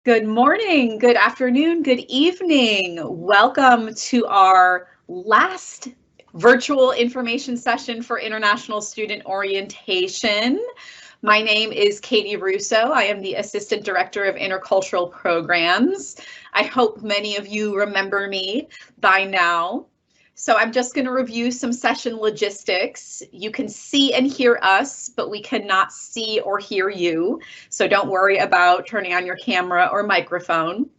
Good morning, good afternoon, good evening. Welcome to our last virtual information session for International Student Orientation. My name is Katie Russo. I am the Assistant Director of Intercultural Programs. I hope many of you remember me by now. So I'm just going to review some session logistics. You can see and hear us, but we cannot see or hear you. So don't worry about turning on your camera or microphone.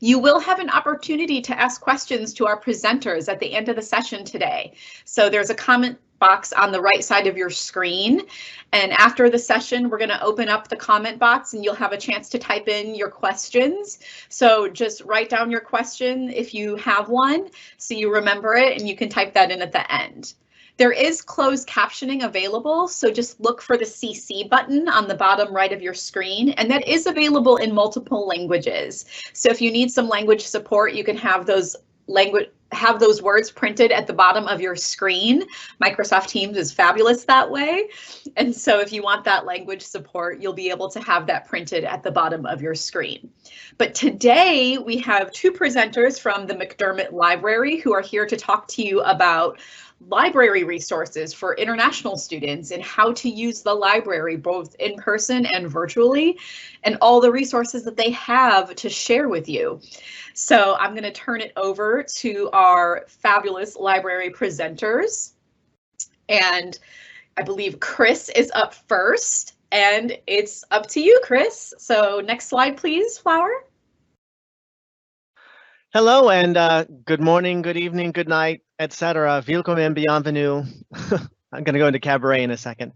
You will have an opportunity to ask questions to our presenters at the end of the session today. So there's a comment box on the right side of your screen. And after the session, we're going to open up the comment box and you'll have a chance to type in your questions. So just write down your question if you have one, so you remember it and you can type that in at the end. There is closed captioning available, so just look for the CC button on the bottom right of your screen, and that is available in multiple languages. So if you need some language support, you can have those words printed at the bottom of your screen. Microsoft Teams is fabulous that way. And so if you want that language support, you'll be able to have that printed at the bottom of your screen. But today we have two presenters from the McDermott Library who are here to talk to you about library resources for international students and how to use the library both in person and virtually, and all the resources that they have to share with you. So I'm going to turn it over to our fabulous library presenters. And I believe Chris is up first, and it's up to you, Chris. So next slide, please, Flower. Hello and good morning, good evening, good night, etc. Willkommen, bienvenue. I'm going to go into cabaret in a second.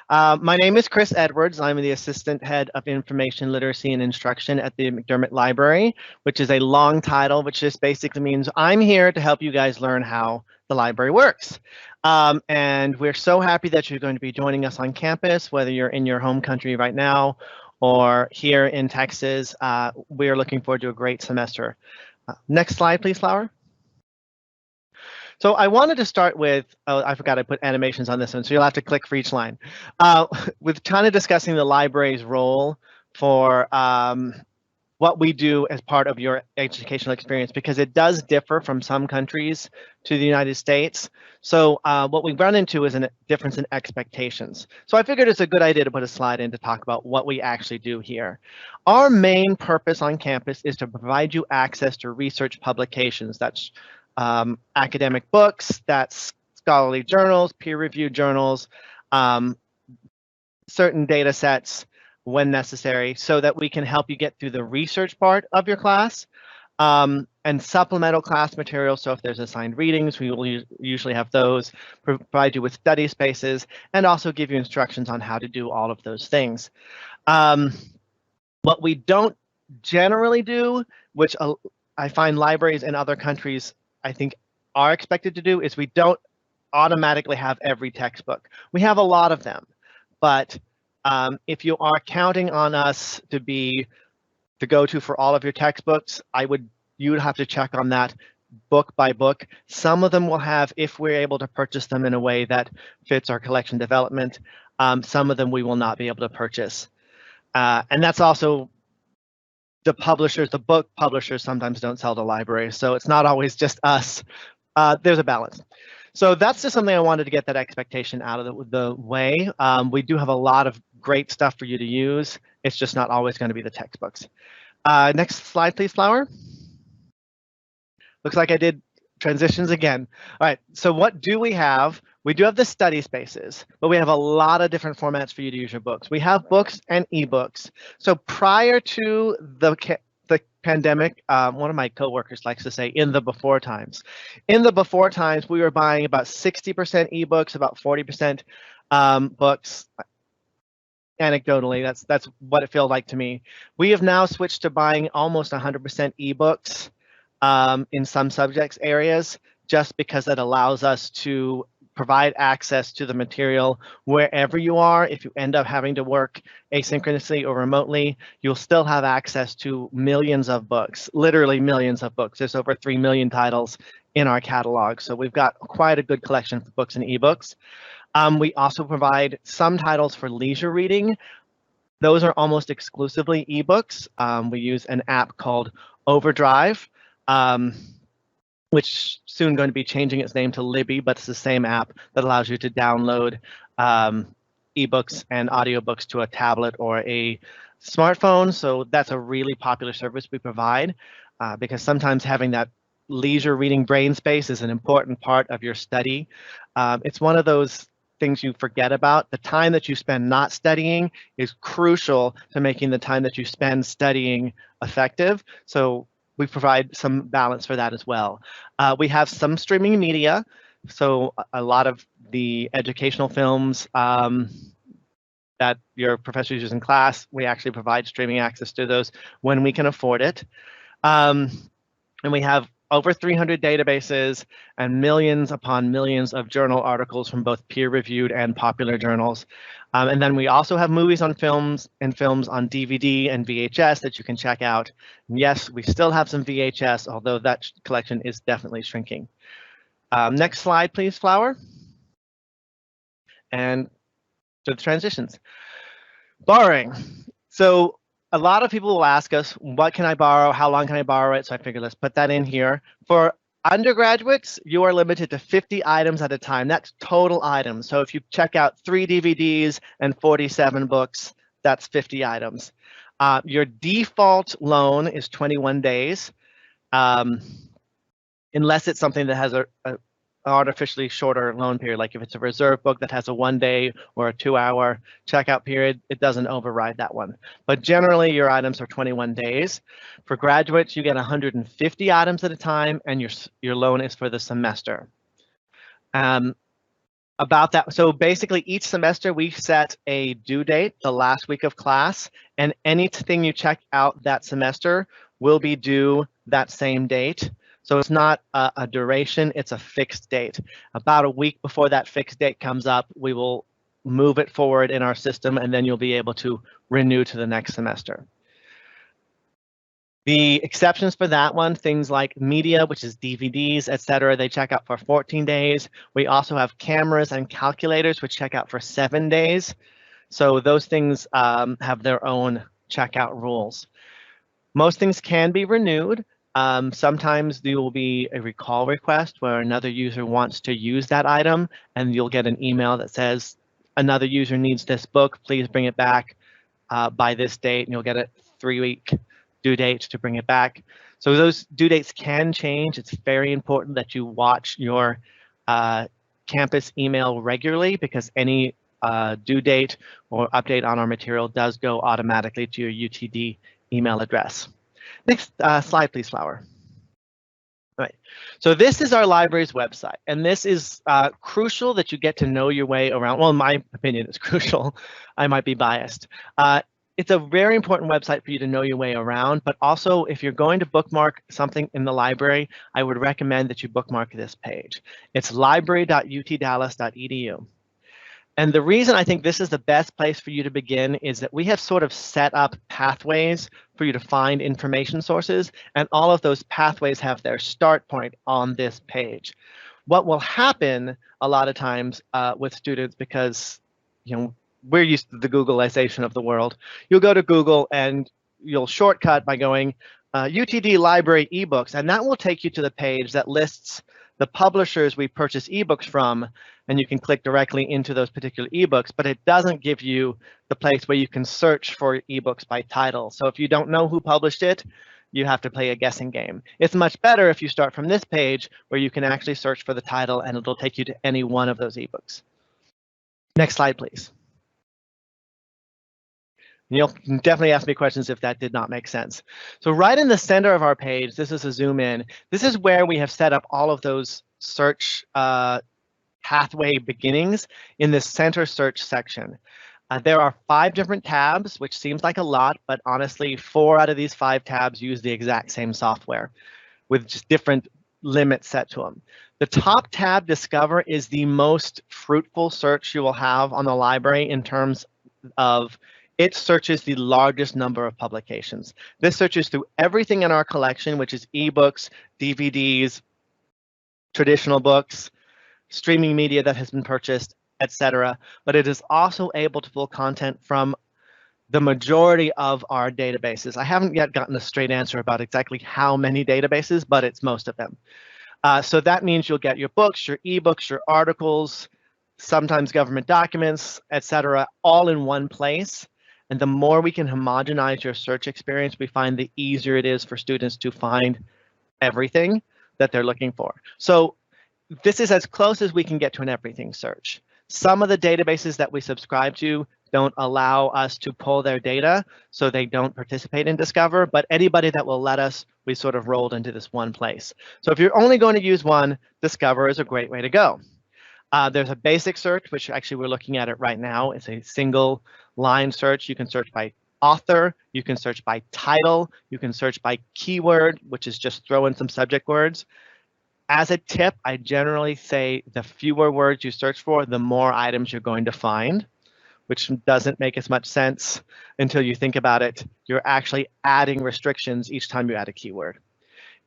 My name is Chris Edwards. I'm the Assistant Head of Information Literacy and Instruction at the McDermott Library, which is a long title, which just basically means I'm here to help you guys learn how the library works. And we're so happy that you're going to be joining us on campus, whether you're in your home country right now or here in Texas. We are looking forward to a great semester. Next slide, please, Flower. So I wanted to start with, oh, I forgot I put animations on this one, so you'll have to click for each line. With kind of discussing the library's role for what we do as part of your educational experience, because it does differ from some countries to the United States. So what we've run into is a difference in expectations. So I figured it's a good idea to put a slide in to talk about what we actually do here. Our main purpose on campus is to provide you access to research publications. That's academic books, that's scholarly journals, peer-reviewed journals, certain data sets when necessary, so that we can help you get through the research part of your class, and supplemental class materials. So if there's assigned readings, we will usually have those, provide you with study spaces, and also give you instructions on how to do all of those things. What we don't generally do, which I find libraries in other countries, I think, are expected to do, is we don't automatically have every textbook. We have a lot of them, but if you are counting on us to be the go-to for all of your textbooks, you would have to check on that book by book. Some of them will have, if we're able to purchase them in a way that fits our collection development, some of them we will not be able to purchase. And that's also the publishers, the book publishers sometimes don't sell to libraries, so it's not always just us. There's a balance. So that's just something I wanted to get that expectation out of the way. We do have a lot of great stuff for you to use. It's just not always going to be the textbooks. Next slide, please, Flower. Looks like I did transitions again. All right, so what do we have? We do have the study spaces, but we have a lot of different formats for you to use your books. We have books and ebooks. So prior to the pandemic, one of my coworkers likes to say in the before times. In the before times, we were buying about 60% ebooks, about 40% books. Anecdotally, that's what it feels like to me. We have now switched to buying almost 100% ebooks in some subjects areas, just because that allows us to provide access to the material wherever you are. If you end up having to work asynchronously or remotely, you'll still have access to millions of books, literally millions of books. There's over 3 million titles in our catalog. So we've got quite a good collection of books and ebooks. We also provide some titles for leisure reading. Those are almost exclusively ebooks. We use an app called Overdrive, which soon going to be changing its name to Libby, but it's the same app that allows you to download ebooks and audiobooks to a tablet or a smartphone. So that's a really popular service we provide because sometimes having that leisure reading brain space is an important part of your study. It's one of those things you forget about. The time that you spend not studying is crucial to making the time that you spend studying effective. So we provide some balance for that as well. We have some streaming media. So a lot of the educational films that your professor uses in class, we actually provide streaming access to those when we can afford it. And we have over 300 databases and millions upon millions of journal articles from both peer-reviewed and popular journals. And then we also have movies on films and films on DVD and VHS that you can check out. And yes, we still have some VHS, although that collection is definitely shrinking. Next slide, please, Flower. And to the transitions. Borrowing. So a lot of people will ask us, what can I borrow? How long can I borrow it? So I figured let's put that in here. For undergraduates, you are limited to 50 items at a time. That's total items. So if you check out 3 DVDs and 47 books, that's 50 items. Your default loan is 21 days, unless it's something that has a artificially shorter loan period. Like if it's a reserve book that has a 1 day or a 2-hour checkout period, it doesn't override that one. But generally your items are 21 days. For graduates, you get 150 items at a time, and your loan is for the semester. About that, so basically each semester we set a due date the last week of class, and anything you check out that semester will be due that same date. So it's not a duration, it's a fixed date. About a week before that fixed date comes up, we will move it forward in our system, and then you'll be able to renew to the next semester. The exceptions for that one, things like media, which is DVDs, etc., they check out for 14 days. We also have cameras and calculators, which check out for 7 days. So those things have their own checkout rules. Most things can be renewed. Sometimes there will be a recall request where another user wants to use that item, and you'll get an email that says, another user needs this book, please bring it back by this date, and you'll get a 3-week due date to bring it back. So those due dates can change. It's very important that you watch your campus email regularly, because any due date or update on our material does go automatically to your UTD email address. Next slide, please, Flower. All right. So this is our library's website, and this is crucial that you get to know your way around. Well, in my opinion, it's crucial. I might be biased. It's a very important website for you to know your way around, but also if you're going to bookmark something in the library, I would recommend that you bookmark this page. It's library.utdallas.edu. And the reason I think this is the best place for you to begin is that we have sort of set up pathways for you to find information sources, and all of those pathways have their start point on this page. What will happen a lot of times with students, because we're used to the Googleization of the world, you'll go to Google and you'll shortcut by going UTD library ebooks, and that will take you to the page that lists the publishers we purchase ebooks from, and you can click directly into those particular ebooks, but it doesn't give you the place where you can search for ebooks by title. So if you don't know who published it, you have to play a guessing game. It's much better if you start from this page where you can actually search for the title, and it'll take you to any one of those ebooks. Next slide, please. You'll definitely ask me questions if that did not make sense. So right in the center of our page, this is a zoom in. This is where we have set up all of those search pathway beginnings in the center search section. There are 5 different tabs, which seems like a lot, but honestly, 4 out of these 5 tabs use the exact same software with just different limits set to them. The top tab, Discover, is the most fruitful search you will have on the library in terms of it searches the largest number of publications. This searches through everything in our collection, which is ebooks, DVDs, traditional books, streaming media that has been purchased, etc. But it is also able to pull content from the majority of our databases. I haven't yet gotten a straight answer about exactly how many databases, but it's most of them. So that means you'll get your books, your ebooks, your articles, sometimes government documents, etc., all in one place. And the more we can homogenize your search experience, we find the easier it is for students to find everything that they're looking for. So this is as close as we can get to an everything search. Some of the databases that we subscribe to don't allow us to pull their data, so they don't participate in Discover, but anybody that will let us, we sort of rolled into this one place. So if you're only going to use one, Discover is a great way to go. There's a basic search, which actually we're looking at it right now. It's a single line search. You can search by author, you can search by title, you can search by keyword, which is just throw in some subject words. As a tip, I generally say the fewer words you search for, the more items you're going to find, which doesn't make as much sense until you think about it. You're actually adding restrictions each time you add a keyword.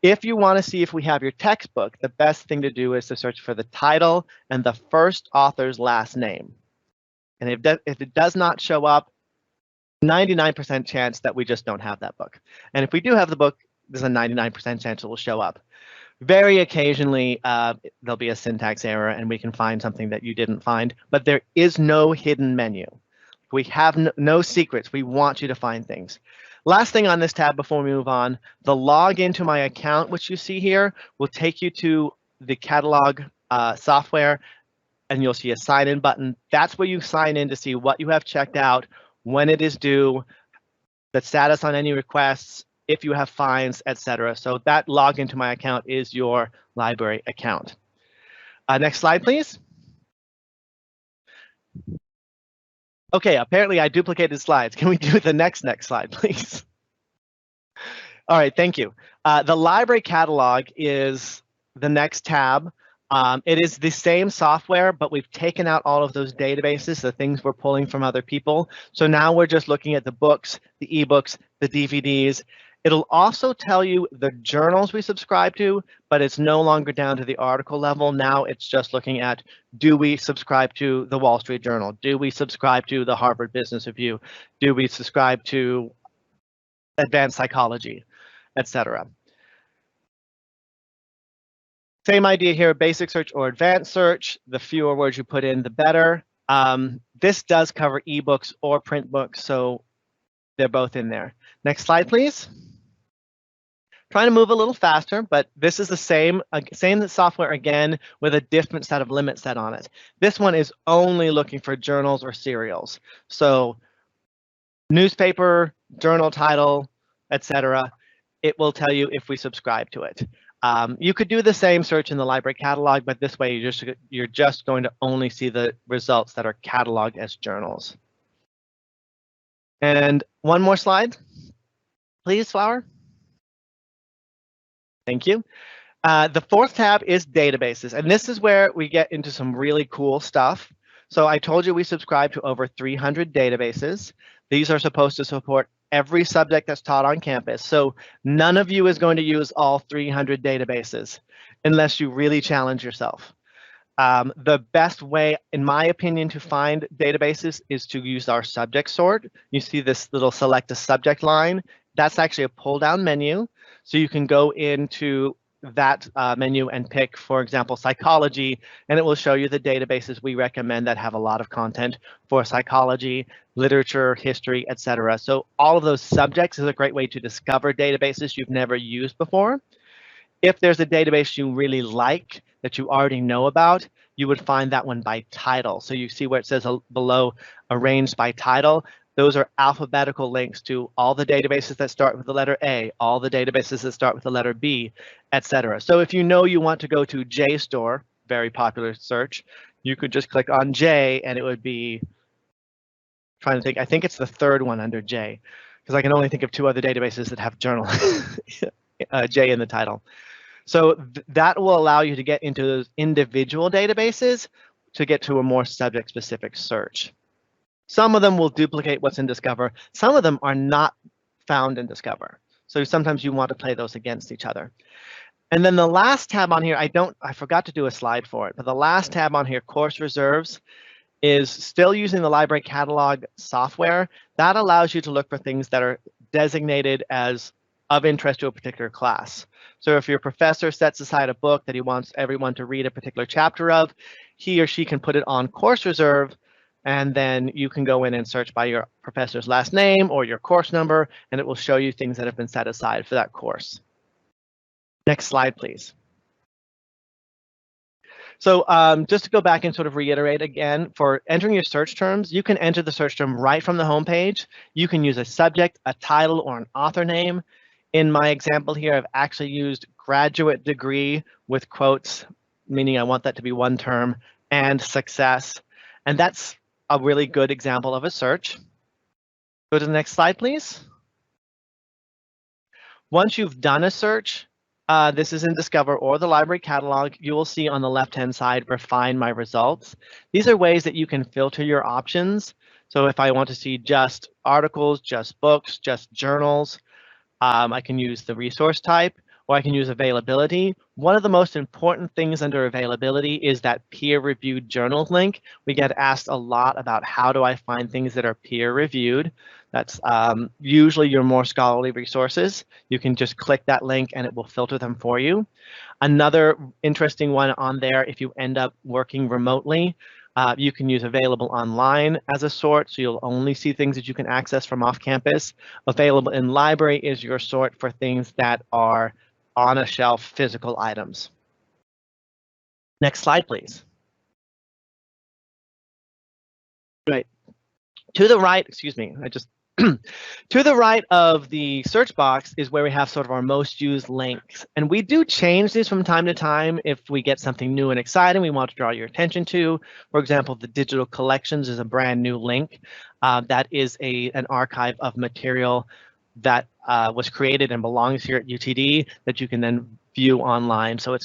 If you want to see if we have your textbook, the best thing to do is to search for the title and the first author's last name. And if it does not show up, 99% chance that we just don't have that book. And if we do have the book, there's a 99% chance it will show up. Very occasionally, there'll be a syntax error and we can find something that you didn't find, but there is no hidden menu. We have no secrets. We want you to find things. Last thing on this tab before we move on, the log into my account, which you see here, will take you to the catalog software, and you'll see a sign in button. That's where you sign in to see what you have checked out, when it is due, the status on any requests, if you have fines, etc. So that login to my account is your library account. Next slide, please. Okay, apparently I duplicated slides. Can we do the next slide, please? All right, thank you. The library catalog is the next tab. It is the same software, but we've taken out all of those databases, the things we're pulling from other people. So now we're just looking at the books, the ebooks, the DVDs. It'll also tell you the journals we subscribe to, but it's no longer down to the article level. Now it's just looking at, do we subscribe to the Wall Street Journal? Do we subscribe to the Harvard Business Review? Do we subscribe to Advanced Psychology, etc.? Same idea here, basic search or advanced search. The fewer words you put in, the better. This does cover ebooks or print books, so they're both in there. Next slide, please. Trying to move a little faster, but this is the same software again with a different set of limits set on it. This one is only looking for journals or serials. So newspaper, journal title, etc. It will tell you if we subscribe to it. You could do the same search in the library catalog, but this way you're just going to only see the results that are cataloged as journals. And one more slide, please, Flower. Thank you. The fourth tab is databases, and this is where we get into some really cool stuff. So I told you we subscribe to over 300 databases. These are supposed to support every subject that's taught on campus. So none of you is going to use all 300 databases unless you really challenge yourself. The best way, in my opinion, to find databases is to use our subject sort. You see this little select a subject line. That's actually a pull down menu. So you can go into that menu and pick, for example, psychology, and it will show you the databases we recommend that have a lot of content for psychology, literature, history, etc. So all of those subjects is a great way to discover databases you've never used before. If there's a database you really like that you already know about, you would find that one by title. So you see where it says below arranged by title. Those are alphabetical links to all the databases that start with the letter A, all the databases that start with the letter B, etc. So if you know you want to go to Jstor, very popular search, you could just click on J and it would be, trying to think, I think it's the third one under J, because I can only think of two other databases that have journal J in the title. So that will allow you to get into those individual databases to get to a more subject-specific search. Some of them will duplicate what's in Discover. Some of them are not found in Discover. So sometimes you want to play those against each other. And then the last tab on here, I forgot to do a slide for it, but the last tab on here, course reserves, is still using the library catalog software. That allows you to look for things that are designated as of interest to a particular class. So if your professor sets aside a book that he wants everyone to read a particular chapter of, he or she can put it on course reserve, and then you can go in and search by your professor's last name or your course number, and it will show you things that have been set aside for that course. Next slide, please. So just to go back and sort of reiterate again, for entering your search terms, you can enter the search term right from the home page. You can use a subject, a title, or an author name. In my example here, I've actually used graduate degree with quotes, meaning I want that to be one term, and success. And that's a really good example of a search. Go to the next slide, please. Once you've done a search, this is in Discover or the library catalog, you will see on the left-hand side, refine my results. These are ways that you can filter your options. So if I want to see just articles, just books, just journals, I can use the resource type, or I can use availability. One of the most important things under availability is that peer-reviewed journals link. We get asked a lot about how do I find things that are peer-reviewed. That's usually your more scholarly resources. You can just click that link and it will filter them for you. Another interesting one on there, if you end up working remotely, you can use available online as a sort, so you'll only see things that you can access from off campus. Available in library is your sort for things that are on a shelf physical items. Next slide, please. Right. To the right, excuse me, to the right of the search box is where we have sort of our most used links. And we do change these from time to time if we get something new and exciting we want to draw your attention to. For example, the digital collections is a brand new link. That is an archive of material that was created and belongs here at UTD that you can then view online. So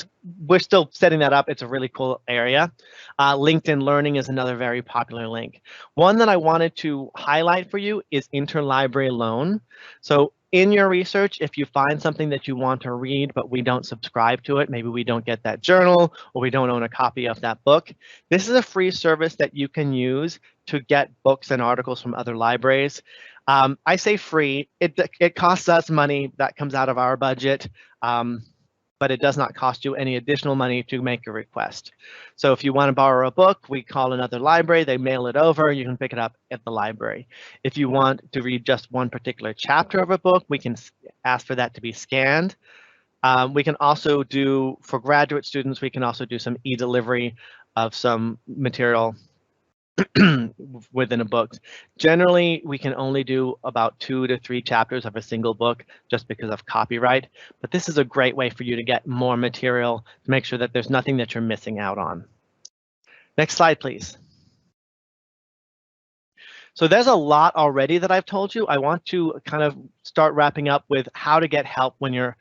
we're still setting that up. It's a really cool area. LinkedIn Learning is another very popular link. One that I wanted to highlight for you is interlibrary loan. So in your research, if you find something that you want to read, but we don't subscribe to it, maybe we don't get that journal or we don't own a copy of that book, this is a free service that you can use to get books and articles from other libraries. I say free, it costs us money that comes out of our budget. But it does not cost you any additional money to make a request. So if you want to borrow a book, we call another library, they mail it over, you can pick it up at the library. If you want to read just one particular chapter of a book, we can ask for that to be scanned. We can also do, for graduate students, we can also do some e-delivery of some material within a book. Generally, we can only do about 2 to 3 chapters of a single book just because of copyright, but this is a great way for you to get more material to make sure that there's nothing that you're missing out on. Next slide, please. So there's a lot already that I've told you. I want to kind of start wrapping up with how to get help when you're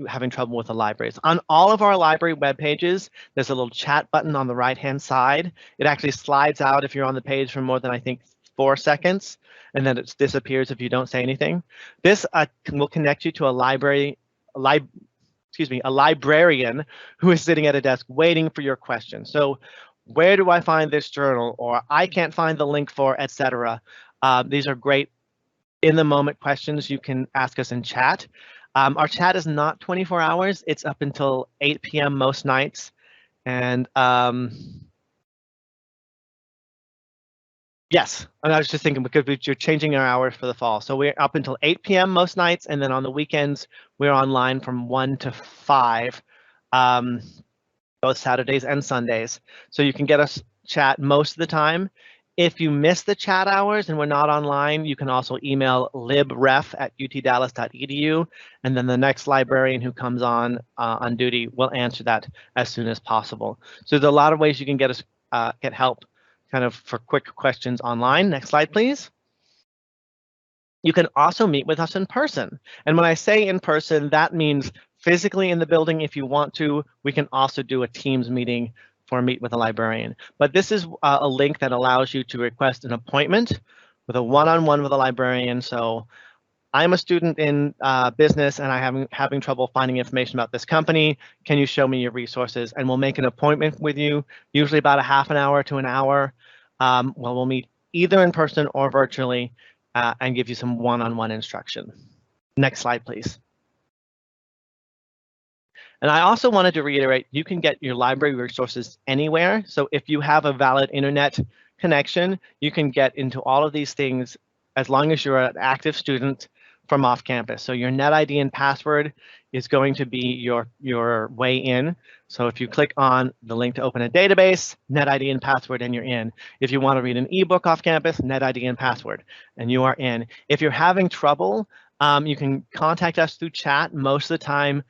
having trouble with the libraries. On all of our library web pages, there's a little chat button on the right-hand side. It actually slides out if you're on the page for more than, I think, 4 seconds, and then it disappears if you don't say anything. This will connect you to a librarian who is sitting at a desk waiting for your question. So where do I find this journal? Or I can't find the link for, etc. These are great in-the-moment questions you can ask us in chat. Our chat is not 24 hours. It's up until 8 p.m. most nights. And yes, and I was just thinking because you're changing our hours for the fall. So we're up until 8 p.m. most nights. And then on the weekends, we're online from 1 to 5, both Saturdays and Sundays. So you can get us chat most of the time. If you miss the chat hours and we're not online, you can also email libref@utdallas.edu, and then the next librarian who comes on duty will answer that as soon as possible. So there's a lot of ways you can get help kind of for quick questions online. Next slide, please. You can also meet with us in person. And when I say in person, that means physically in the building if you want to. We can also do a Teams meeting for Meet with a Librarian. But this is a link that allows you to request an appointment with a one-on-one with a librarian. So I'm a student in business and I'm having trouble finding information about this company. Can you show me your resources? And we'll make an appointment with you, usually about a half an hour to an hour. we'll meet either in person or virtually and give you some one-on-one instruction. Next slide, please. And I also wanted to reiterate, you can get your library resources anywhere. So if you have a valid internet connection, you can get into all of these things as long as you're an active student from off campus. So your net ID and password is going to be your way in. So if you click on the link to open a database, net ID and password, and you're in. If you want to read an ebook off campus, net ID and password, and you are in. If you're having trouble, you can contact us through chat. Most of the time,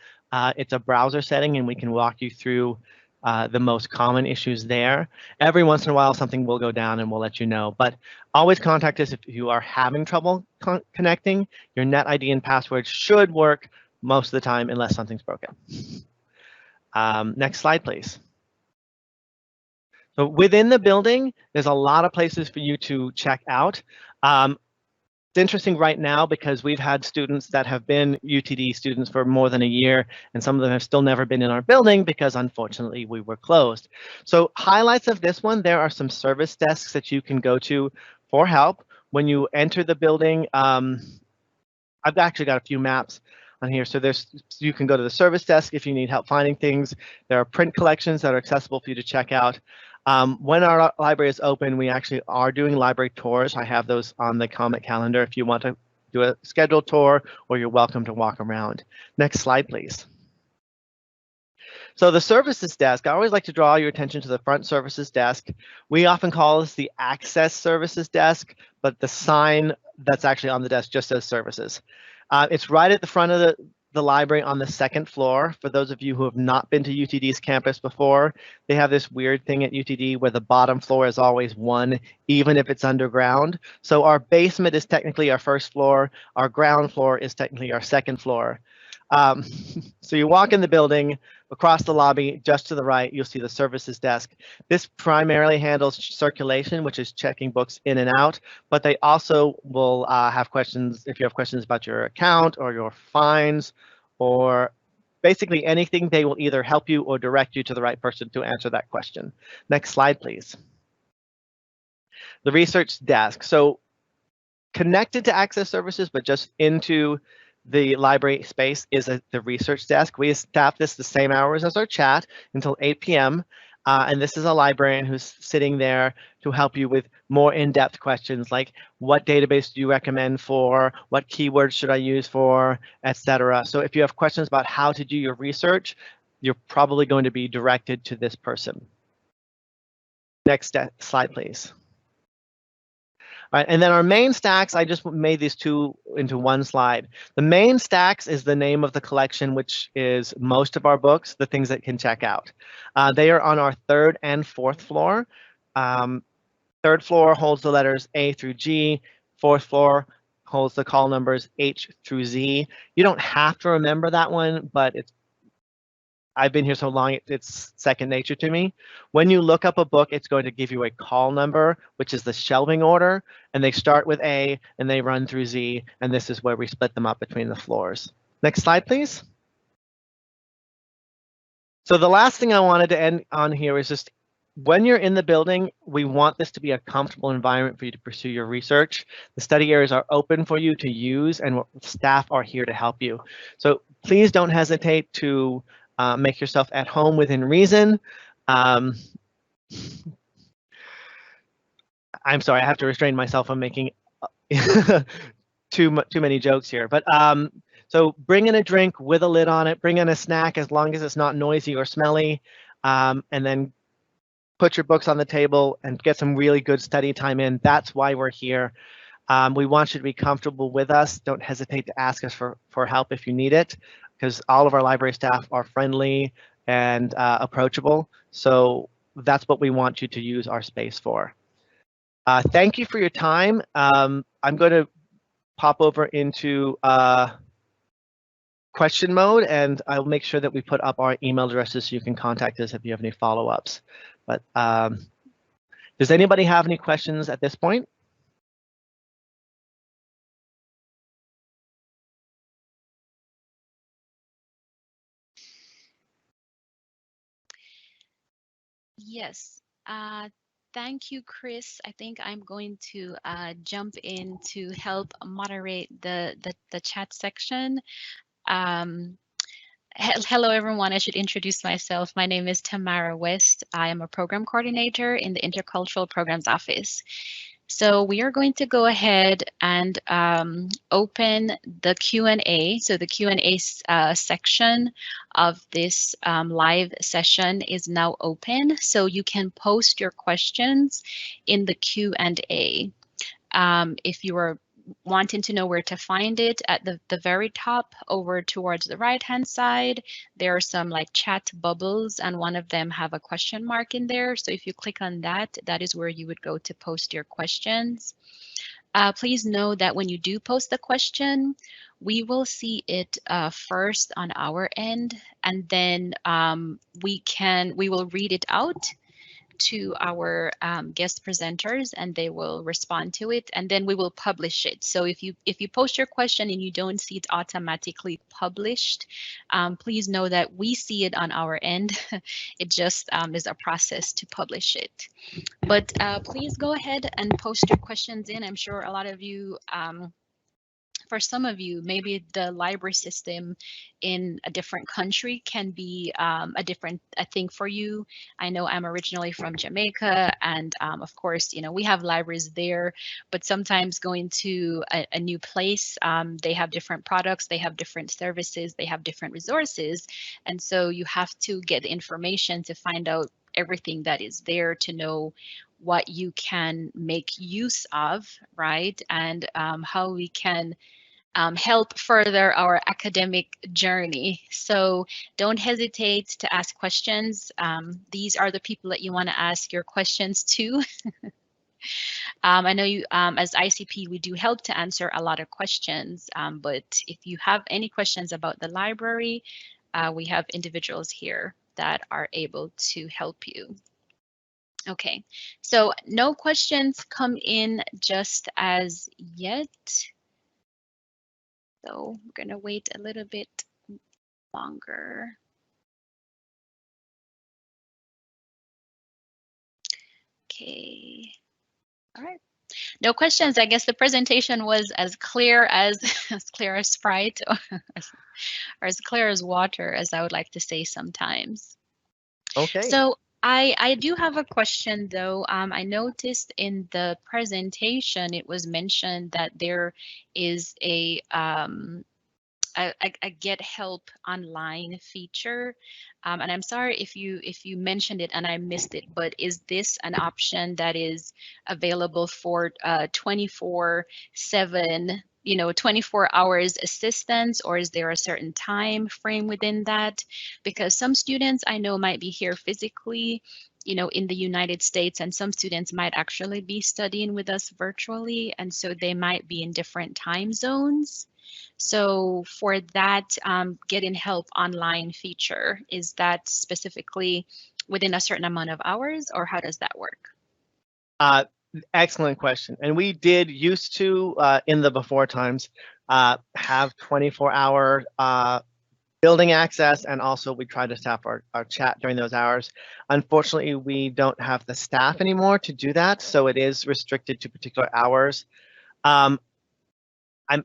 it's a browser setting, and we can walk you through the most common issues there. Every once in a while, something will go down, and we'll let you know. But always contact us if you are having trouble connecting. Your net ID and password should work most of the time, unless something's broken. Next slide, please. So within the building, there's a lot of places for you to check out. It's interesting right now because we've had students that have been UTD students for more than a year, and some of them have still never been in our building because unfortunately we were closed. So highlights of this one, there are some service desks that you can go to for help. When you enter the building, I've actually got a few maps on here. So you can go to the service desk if you need help finding things. There are print collections that are accessible for you to check out. When our library is open, we actually are doing library tours. I have those on the comment calendar if you want to do a scheduled tour, or you're welcome to walk around. Next slide, please. So the services desk, I always like to draw your attention to the front services desk. We often call this the access services desk, but the sign that's actually on the desk just says services. It's right at the front of the library on the second floor. For those of you who have not been to UTD's campus before, they have this weird thing at UTD where the bottom floor is always one, even if it's underground. So our basement is technically our first floor. Our ground floor is technically our second floor. So you walk in the building, across the lobby, just to the right, you'll see the services desk. This primarily handles circulation, which is checking books in and out, but they also will have questions if you have questions about your account or your fines or basically anything. They will either help you or direct you to the right person to answer that question. Next slide, please. The research desk. So connected to access services, but just into the library space is the research desk. We staff this the same hours as our chat until 8 p.m. And this is a librarian who's sitting there to help you with more in-depth questions like what database do you recommend for, what keywords should I use for, etc. So if you have questions about how to do your research, you're probably going to be directed to this person. Next slide, please. All right, and then our main stacks, I just made these two into one slide. The main stacks is the name of the collection, which is most of our books, the things that can check out. They are on our third and fourth floor. Third floor holds the letters A through G. Fourth floor holds the call numbers H through Z. You don't have to remember that one, but I've been here so long, it's second nature to me. When you look up a book, it's going to give you a call number, which is the shelving order, and they start with A and they run through Z, and this is where we split them up between the floors. Next slide, please. So the last thing I wanted to end on here is just when you're in the building, we want this to be a comfortable environment for you to pursue your research. The study areas are open for you to use, and staff are here to help you. So please don't hesitate to make yourself at home within reason. I'm sorry, I have to restrain myself from making too many jokes here. But so bring in a drink with a lid on it. Bring in a snack as long as it's not noisy or smelly, and then put your books on the table and get some really good study time in. That's why we're here. We want you to be comfortable with us. Don't hesitate to ask us for help if you need it, because all of our library staff are friendly and approachable. So that's what we want you to use our space for. Thank you for your time. I'm going to pop over into question mode, and I'll make sure that we put up our email addresses so you can contact us if you have any follow-ups. But does anybody have any questions at this point? Yes. Thank you, Chris. I think I'm going to jump in to help moderate the chat section. Hello, everyone. I should introduce myself. My name is Tamara West. I am a program coordinator in the Intercultural Programs Office. So we are going to go ahead and open the Q&A. So the Q&A section of this live session is now open. So you can post your questions in the Q&A. If you are wanting to know where to find it, at the very top over towards the right hand side, there are some like chat bubbles, and one of them have a question mark in there. So if you click on that, that is where you would go to post your questions. Please know that when you do post the question, we will see it first on our end, and then we will read it out to our guest presenters, and they will respond to it, and then we will publish it. So if you post your question and you don't see it automatically published, please know that we see it on our end. It just is a process to publish it. But please go ahead and post your questions in. I'm sure a lot of you, for some of you, maybe the library system in a different country can be a different thing for you. I know I'm originally from Jamaica, and of course, you know, we have libraries there, but sometimes going to a new place, they have different products, they have different services, they have different resources. And so you have to get the information to find out everything that is there to know what you can make use of, right? And how we can help further our academic journey. So don't hesitate to ask questions. These are the people that you want to ask your questions to. I know you, as ICP, we do help to answer a lot of questions, but if you have any questions about the library, we have individuals here that are able to help you. Okay, so no questions come in just as yet. So we're going to wait a little bit longer. Okay. All right. No questions. I guess the presentation was as clear as Sprite, or as clear as water, as I would like to say sometimes. Okay. So I do have a question though. I noticed in the presentation it was mentioned that there is a get help online feature, and I'm sorry if you mentioned it and I missed it, but is this an option that is available for 24/7, you know, 24 hours assistance, or is there a certain time frame within that? Because some students I know might be here physically, you know, in the United States, and some students might actually be studying with us virtually, and so they might be in different time zones. So for that getting help online feature, is that specifically within a certain amount of hours, or how does that work? Excellent question. And we did used to, in the before times, have 24-hour building access, and also we tried to staff our chat during those hours. Unfortunately, we don't have the staff anymore to do that, so it is restricted to particular hours. I'm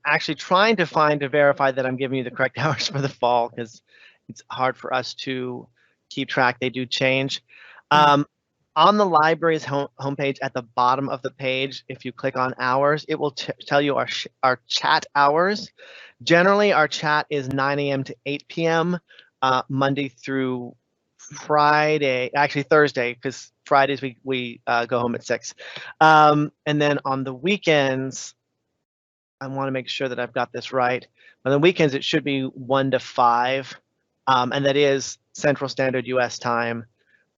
actually trying to verify that I'm giving you the correct hours for the fall, because it's hard for us to keep track. They do change. On the library's homepage, at the bottom of the page, if you click on hours, it will tell you our chat hours. Generally, our chat is 9 a.m. to 8 p.m. Monday through Friday, actually Thursday, because Fridays we go home at 6. And then on the weekends, I want to make sure that I've got this right. On the weekends, it should be 1 to 5, and that is Central Standard U.S. time,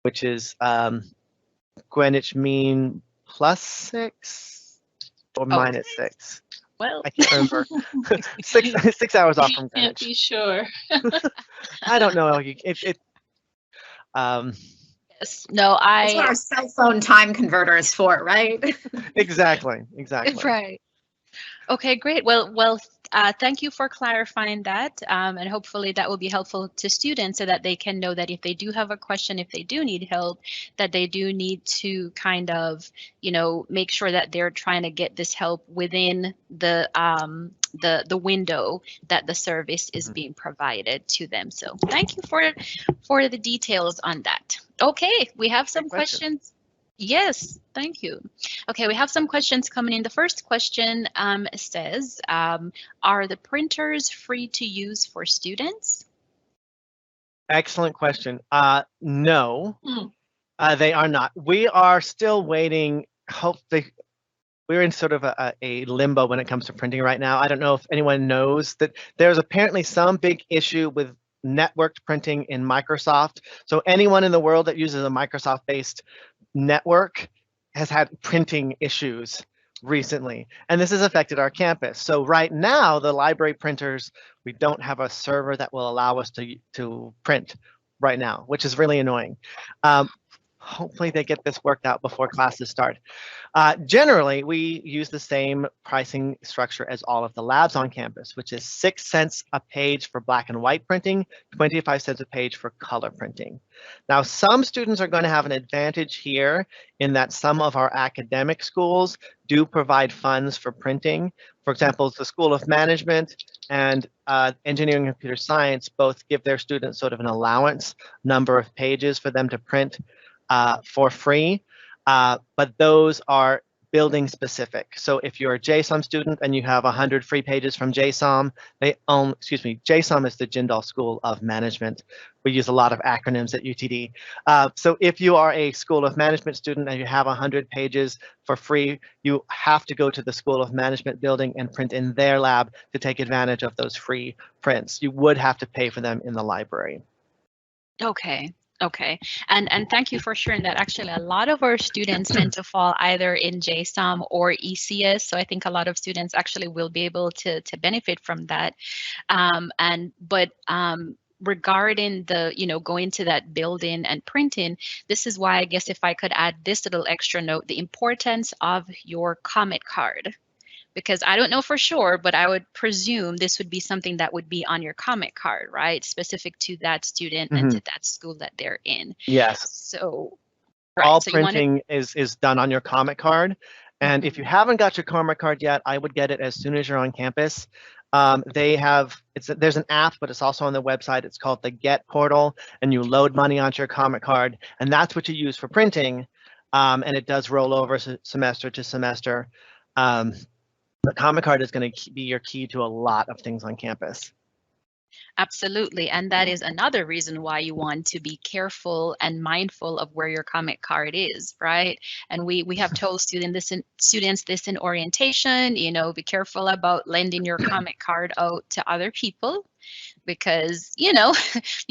which is Greenwich Mean +6 or -6. Well, I can't remember. 6 hours off from Greenwich. Can't be sure. I don't know. no, That's what our cell phone time converter is for, right? Exactly. Right. Okay, great. Well, Thank you for clarifying that, and hopefully that will be helpful to students so that they can know that if they do have a question, if they do need help, that they do need to kind of, make sure that they're trying to get this help within the window that the service is being provided to them. So thank you for the details on that. Okay, we have some questions. Yes, thank you. Okay, we have some questions coming in. The first question says, are the printers free to use for students? Excellent question. No, they are not. We are still waiting. Hopefully, we're in sort of a limbo when it comes to printing right now. I don't know if anyone knows that there's apparently some big issue with networked printing in Microsoft. So anyone in the world that uses a Microsoft-based network has had printing issues recently, and this has affected our campus. So right now, the library printers, we don't have a server that will allow us to print right now, which is really annoying. Hopefully they get this worked out before classes start. Generally, we use the same pricing structure as all of the labs on campus, which is 6 cents a page for black and white printing, 25 cents a page for color printing. Now, some students are going to have an advantage here in that some of our academic schools do provide funds for printing. For example, the School of Management and Engineering and Computer Science both give their students sort of an allowance number of pages for them to print for free, but those are building specific. So if you're a JSOM student and you have 100 free pages from JSOM, JSOM is the Jindal School of Management. We use a lot of acronyms at UTD. So if you are a School of Management student and you have 100 pages for free, you have to go to the School of Management building and print in their lab to take advantage of those free prints. You would have to pay for them in the library. Okay. Okay, and thank you for sharing that. Actually, a lot of our students tend to fall either in JSOM or ECS, so I think a lot of students actually will be able to benefit from that. But regarding the, going to that building and printing, this is why I guess if I could add this little extra note, the importance of your comment card. Because I don't know for sure, but I would presume this would be something that would be on your comment card, right? Specific to that student and to that school that they're in. Yes. So all printing is done on your comment card. And if you haven't got your comment card yet, I would get it as soon as you're on campus. There's an app, but it's also on the website. It's called the Get Portal, and you load money onto your comment card, and that's what you use for printing. And it does roll over semester to semester. The comment card is going to be your key to a lot of things on campus. Absolutely, and that is another reason why you want to be careful and mindful of where your comment card is, right? And we have told students this in orientation, be careful about lending your comment card out to other people, because you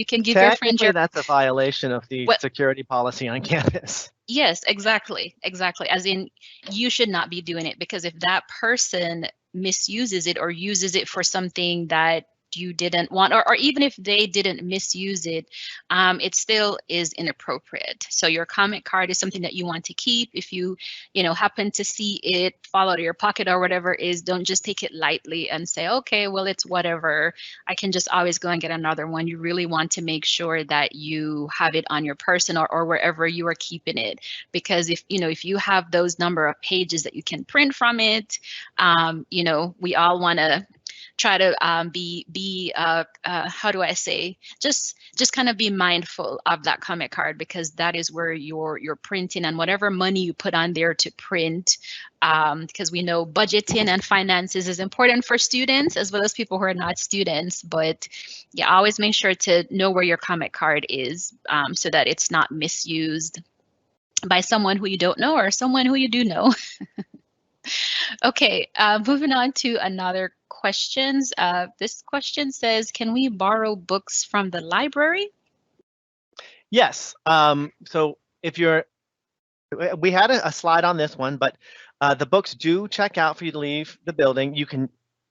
can give your friend your. That's a violation of the security policy on campus. Yes, exactly. As in, you should not be doing it, because if that person misuses it or uses it for something that you didn't want, or even if they didn't misuse it, it still is inappropriate. So your comment card is something that you want to keep. If you happen to see it fall out of your pocket or whatever, don't just take it lightly and say, okay, well, it's whatever, I can just always go and get another one. You really want to make sure that you have it on your person or wherever you are keeping it, because if you have those number of pages that you can print from it, we all want to try to how do I say, just kind of be mindful of that comment card, because that is where you're printing, and whatever money you put on there to print, because we know budgeting and finances is important for students as well as people who are not students. But yeah, always make sure to know where your comment card is, so that it's not misused by someone who you don't know or someone who you do know. Okay, moving on to another questions. This question says, can we borrow books from the library? Yes. So if we had a slide on this one, but the books do check out for you to leave the building.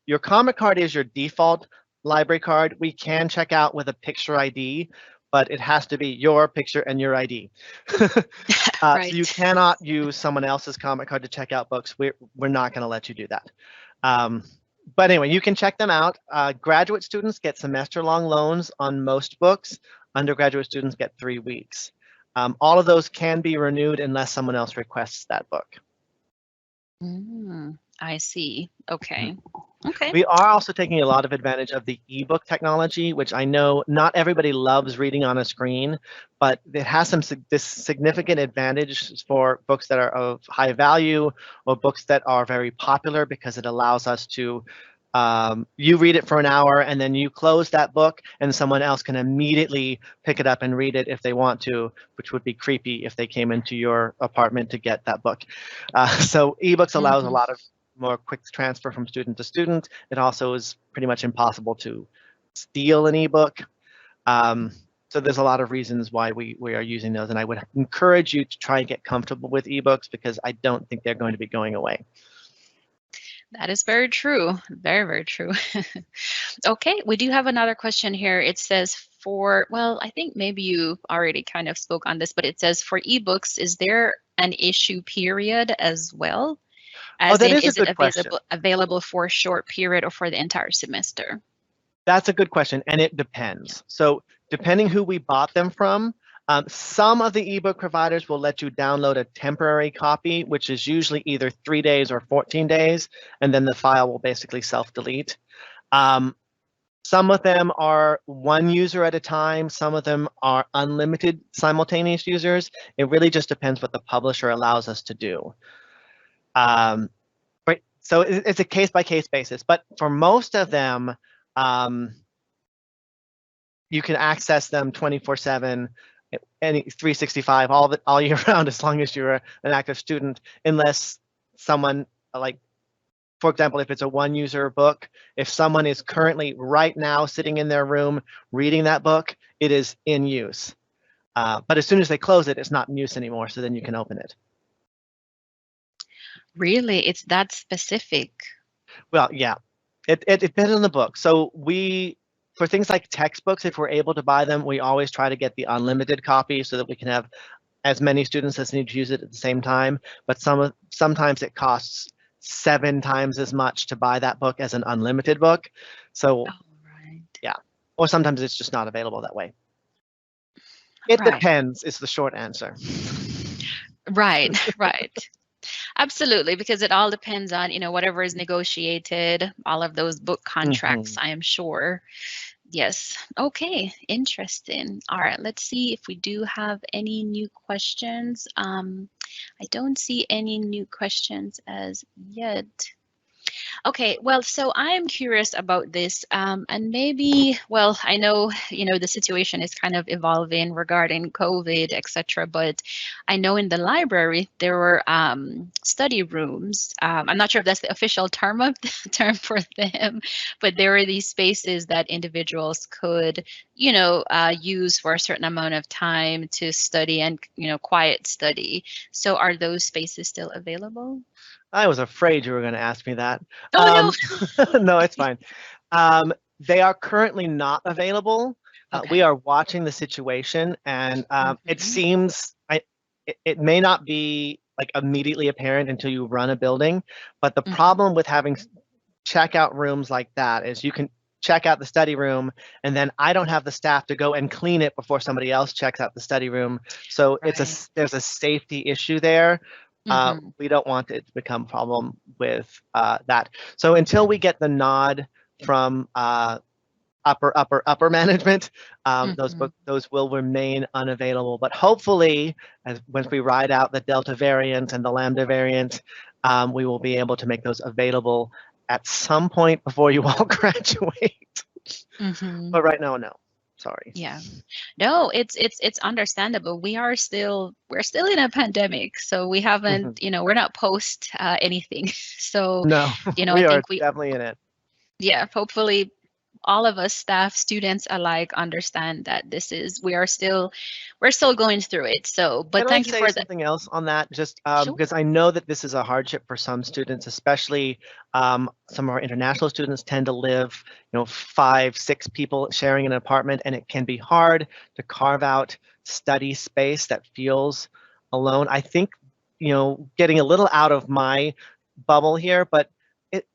Your comment card is your default library card. We can check out with a picture ID, but it has to be your picture and your ID. Right. So you cannot use someone else's comment card to check out books. We're not going to let you do that. But anyway, you can check them out. Graduate students get semester-long loans on most books. Undergraduate students get 3 weeks. All of those can be renewed unless someone else requests that book. I see. Okay. Okay. We are also taking a lot of advantage of the ebook technology, which I know not everybody loves reading on a screen, but it has this significant advantage for books that are of high value or books that are very popular, because it allows us to, you read it for an hour and then you close that book and someone else can immediately pick it up and read it if they want to, which would be creepy if they came into your apartment to get that book. So ebooks allows a lot of more quick transfer from student to student. It also is pretty much impossible to steal an ebook. So there's a lot of reasons why we are using those, and I would encourage you to try and get comfortable with ebooks, because I don't think they're going to be going away. That is very true. Very, very true. Okay, we do have another question here. It says well, I think maybe you already kind of spoke on this, but it says for ebooks, is there an issue period as well? As that in, is a good question. Available for a short period or for the entire semester? That's a good question, and it depends. So depending who we bought them from, some of the ebook providers will let you download a temporary copy, which is usually either 3 days or 14 days, and then the file will basically self-delete. Some of them are one user at a time. Some of them are unlimited simultaneous users. It really just depends what the publisher allows us to do. Right. So it's a case-by-case basis, but for most of them, you can access them 24/7, any 365, all year round, as long as you're an active student, unless someone, like, for example, if it's a one-user book, if someone is currently right now sitting in their room reading that book, it is in use. But as soon as they close it, it's not in use anymore, so then you can open it. Really? It's that specific? Well, yeah. It depends on the book. So for things like textbooks, if we're able to buy them, we always try to get the unlimited copy so that we can have as many students as need to use it at the same time. But sometimes it costs 7 times as much to buy that book as an unlimited book. So yeah, or sometimes it's just not available that way. It depends is the short answer. Right. Absolutely, because it all depends on, whatever is negotiated, all of those book contracts, I am sure. Yes. Okay. Interesting. All right. Let's see if we do have any new questions. I don't see any new questions as yet. Okay, well, so I am curious about this, and maybe, well, I know, the situation is kind of evolving regarding COVID, etc. But I know in the library there were study rooms. I'm not sure if that's the official term for them, but there were these spaces that individuals could, use for a certain amount of time to study and, quiet study. So are those spaces still available? I was afraid you were going to ask me that. Oh, no. No, it's fine. They are currently not available. We are watching the situation, and it seems it may not be like immediately apparent until you run a building. But the problem with having checkout rooms like that is you can check out the study room, and then I don't have the staff to go and clean it before somebody else checks out the study room. So there's a safety issue there. We don't want it to become a problem with that. So until we get the nod from upper management, those will remain unavailable. But hopefully, once we ride out the Delta variant and the Lambda variant, we will be able to make those available at some point before you all graduate. But right now, no. Sorry. Yeah. No, it's understandable. We're still in a pandemic, so we haven't, we're not post anything. So no, we I think are definitely in it. Yeah, hopefully all of us, staff, students alike, understand that we're still going through it. So, but thank you for that. Something else on that, just because I know that this is a hardship for some students, especially some of our international students tend to live, 5, 6 people sharing an apartment, and it can be hard to carve out study space that feels alone. I think, getting a little out of my bubble here, but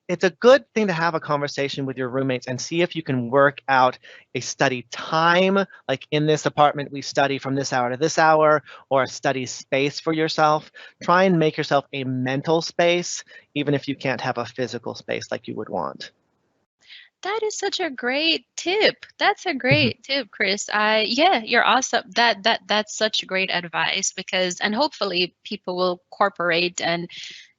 it's a good thing to have a conversation with your roommates and see if you can work out a study time, like in this apartment we study from this hour to this hour, or a study space for yourself. Try and make yourself a mental space, even if you can't have a physical space like you would want. That is such a great tip. That's a great tip, Chris. Yeah, you're awesome. That's such great advice because, and hopefully people will cooperate and,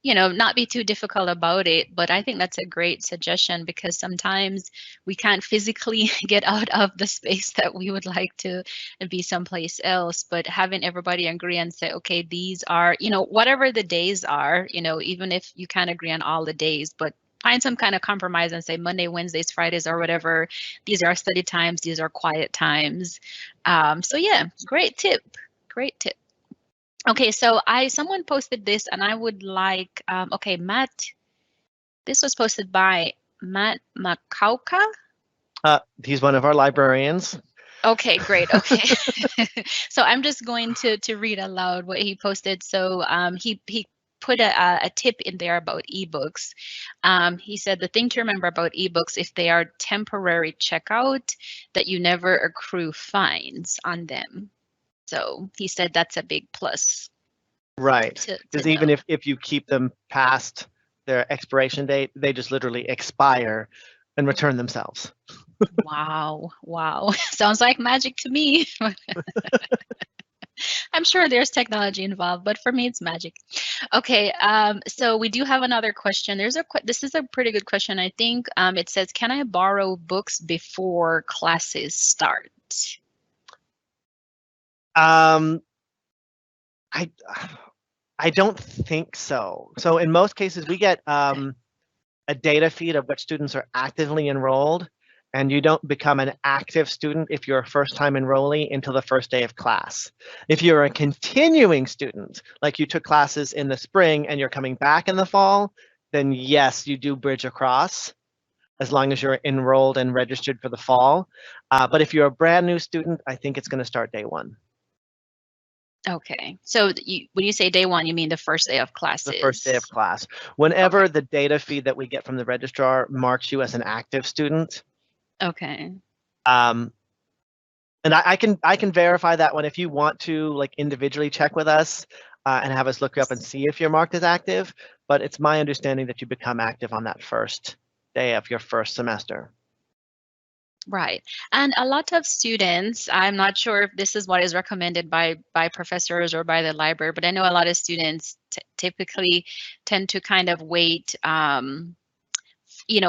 not be too difficult about it. But I think that's a great suggestion because sometimes we can't physically get out of the space that we would like to be someplace else. But having everybody agree and say, okay, these are, whatever the days are, even if you can't agree on all the days, but find some kind of compromise and say Monday, Wednesdays, Fridays, or whatever. These are study times. These are quiet times. So yeah, great tip. Great tip. Okay, so someone posted this, and I would like. Okay, Matt. This was posted by Matt Makauka. He's one of our librarians. Okay, great. Okay, so I'm just going to read aloud what he posted. So he put a tip in there about ebooks. He said the thing to remember about ebooks, if they are temporary checkout, that you never accrue fines on them. So he said that's a big plus. Right, because even if you keep them past their expiration date, they just literally expire and return themselves. Wow. Sounds like magic to me. I'm sure there's technology involved, but for me, it's magic. Okay, so we do have another question. This is a pretty good question, I think. It says, can I borrow books before classes start? I don't think so. So in most cases, we get a data feed of which students are actively enrolled, and you don't become an active student if you're a first-time enrollee until the first day of class. If you're a continuing student, like you took classes in the spring and you're coming back in the fall, then yes, you do bridge across as long as you're enrolled and registered for the fall. But if you're a brand new student, I think it's going to start day one. Okay, so when you say day one, you mean the first day of classes? The first day of class. Whenever the data feed that we get from the registrar marks you as an active student. Okay. And I can verify that one if you want to, like, individually check with us and have us look you up and see if you're marked as active. But it's my understanding that you become active on that first day of your first semester. Right. And a lot of students, I'm not sure if this is what is recommended by professors or by the library, but I know a lot of students typically tend to kind of wait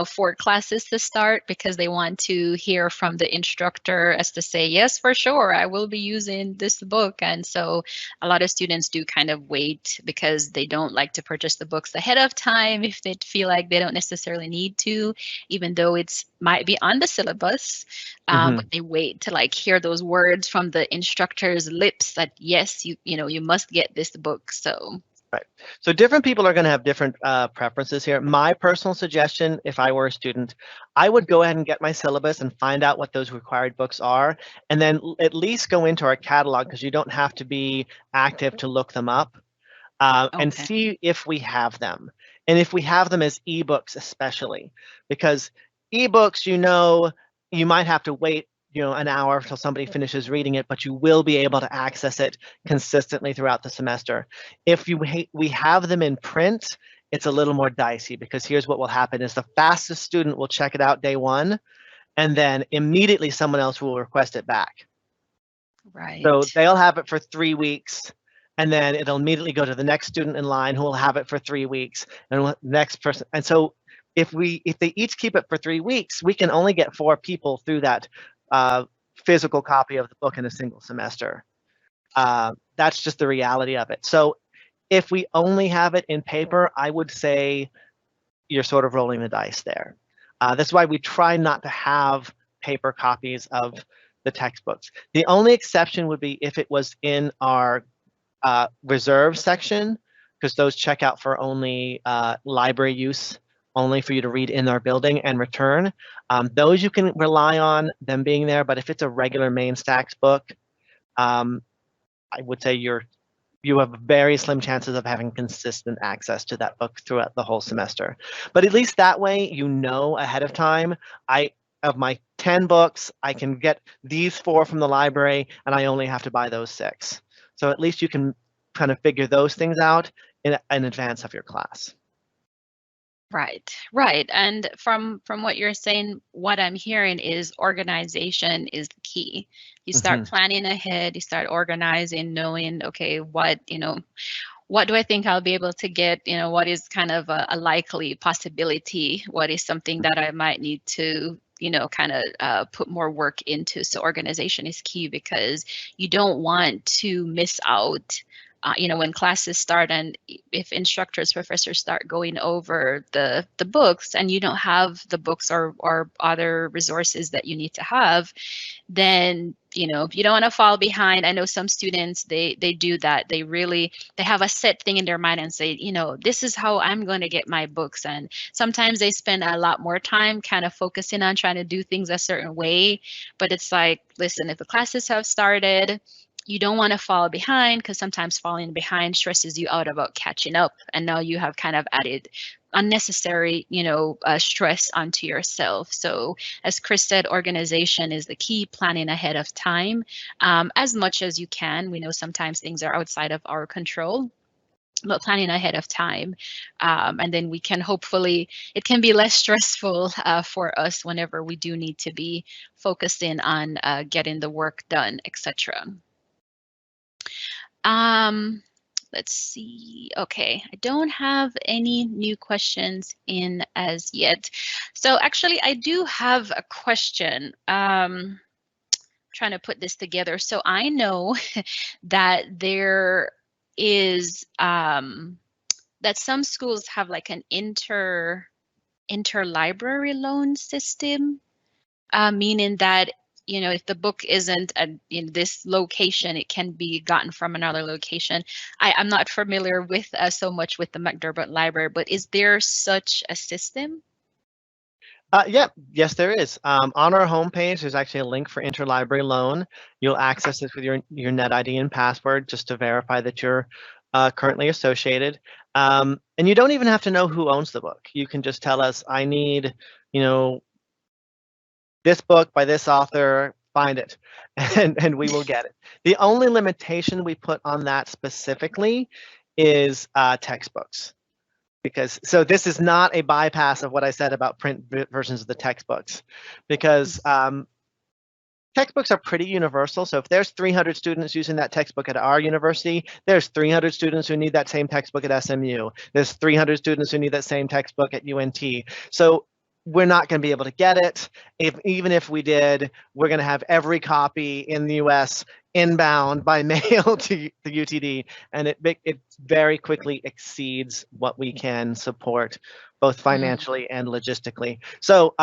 for classes to start because they want to hear from the instructor as to say, yes, for sure, I will be using this book. And so a lot of students do kind of wait because they don't like to purchase the books ahead of time if they feel like they don't necessarily need to, even though it's might be on the syllabus. But they wait to hear those words from the instructor's lips that, yes, you must get this book. So. Right. So different people are going to have different preferences here. My personal suggestion, if I were a student, I would go ahead and get my syllabus and find out what those required books are, and then at least go into our catalog, because you don't have to be active to look them up, and see if we have them. And if we have them as ebooks especially, because ebooks, you might have to wait an hour until somebody finishes reading it, but you will be able to access it consistently throughout the semester. If we have them in print, it's a little more dicey, because here's what will happen is the fastest student will check it out day one, and then immediately someone else will request it back. Right. So they'll have it for 3 weeks, and then it'll immediately go to the next student in line who will have it for 3 weeks, and the next person. And so if they each keep it for 3 weeks, we can only get 4 people through that physical copy of the book in a single semester. That's just the reality of it. So if we only have it in paper, I would say you're sort of rolling the dice there. That's why we try not to have paper copies of the textbooks. The only exception would be if it was in our reserve section, because those check out for only library use, only for you to read in our building and return. Those you can rely on them being there, but if it's a regular main stacks book, I would say you're you have very slim chances of having consistent access to that book throughout the whole semester. But at least that way, you know ahead of time, of my 10 books, I can get these 4 from the library, and I only have to buy those 6. So at least you can kind of figure those things out in advance of your class. Right, right. And from what you're saying, what I'm hearing is organization is the key. You start planning ahead, you start organizing, knowing, okay, what do I think I'll be able to get? What is kind of a likely possibility? What is something that I might need to, kind of put more work into? So organization is key because you don't want to miss out. When classes start and if instructors, professors start going over the books and you don't have the books or other resources that you need to have, then you don't want to fall behind. I know some students, they do that. They have a set thing in their mind and say, this is how I'm going to get my books. And sometimes they spend a lot more time kind of focusing on trying to do things a certain way. But it's like, listen, if the classes have started, you don't want to fall behind, because sometimes falling behind stresses you out about catching up. And now you have kind of added unnecessary, stress onto yourself. So as Chris said, organization is the key, planning ahead of time, as much as you can. We know sometimes things are outside of our control, but planning ahead of time. And then we can hopefully, it can be less stressful for us whenever we do need to be focusing on getting the work done, etc. Let's see. Okay, I don't have any new questions in as yet. So actually, I do have a question. Trying to put this together. So I know that there is that some schools have like an interlibrary loan system, meaning that if the book isn't in this location, it can be gotten from another location. I'm not familiar with so much with the McDermott Library, but is there such a system? Yes, there is. On our homepage, there's actually a link for interlibrary loan. You'll access this with your net ID and password just to verify that you're currently associated. And you don't even have to know who owns the book. You can just tell us, I need, this book by this author, find it, and we will get it. The only limitation we put on that specifically is textbooks. So this is not a bypass of what I said about print versions of the textbooks, because textbooks are pretty universal. So if there's 300 students using that textbook at our university, there's 300 students who need that same textbook at SMU. There's 300 students who need that same textbook at UNT. So we're not going to be able to get it. Even if we did, we're going to have every copy in the US inbound by mail to the UTD, and it very quickly exceeds what we can support, both financially and logistically. So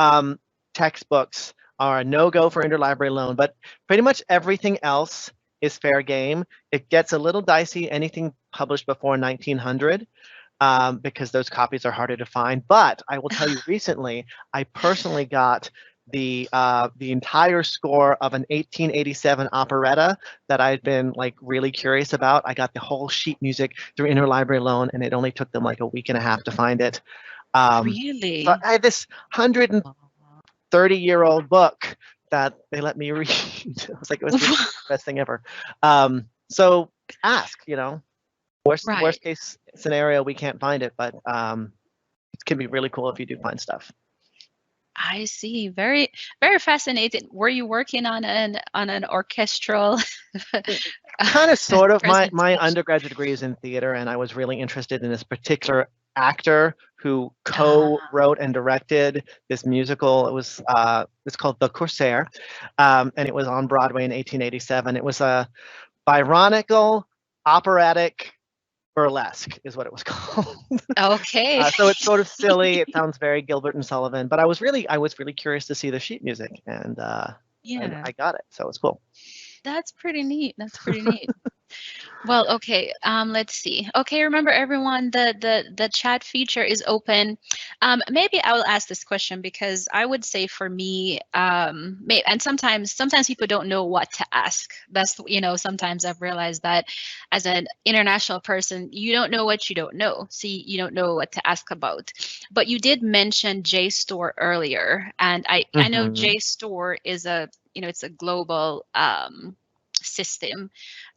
textbooks are a no-go for interlibrary loan, but pretty much everything else is fair game. It gets a little dicey, anything published before 1900. Because those copies are harder to find. But I will tell you, recently, I personally got the entire score of an 1887 operetta that I'd been really curious about. I got the whole sheet music through interlibrary loan, and it only took them like a week and a half to find it. Really? So I had this 130-year-old book that they let me read. It was the best thing ever. So ask, Worst case scenario, we can't find it, but it can be really cool if you do find stuff. I see. Very, very fascinating. Were you working on an orchestral? Kind of, sort of. My undergraduate degree is in theater, and I was really interested in this particular actor who co-wrote and directed this musical. It was it's called The Corsair, and it was on Broadway in 1887. It was a Byronical operatic burlesque is what it was called. Okay. So it's sort of silly. It sounds very Gilbert and Sullivan, but I was really curious to see the sheet music, and and I got it, so it's cool. That's pretty neat. That's pretty neat. Well, okay. Let's see. Okay, remember everyone, the chat feature is open. Maybe I will ask this question because I would say for me, and sometimes people don't know what to ask. That's, sometimes I've realized that as an international person, you don't know what you don't know. See, you don't know what to ask about. But you did mention Jstor earlier, and I know Mhm. Jstor is it's a global system.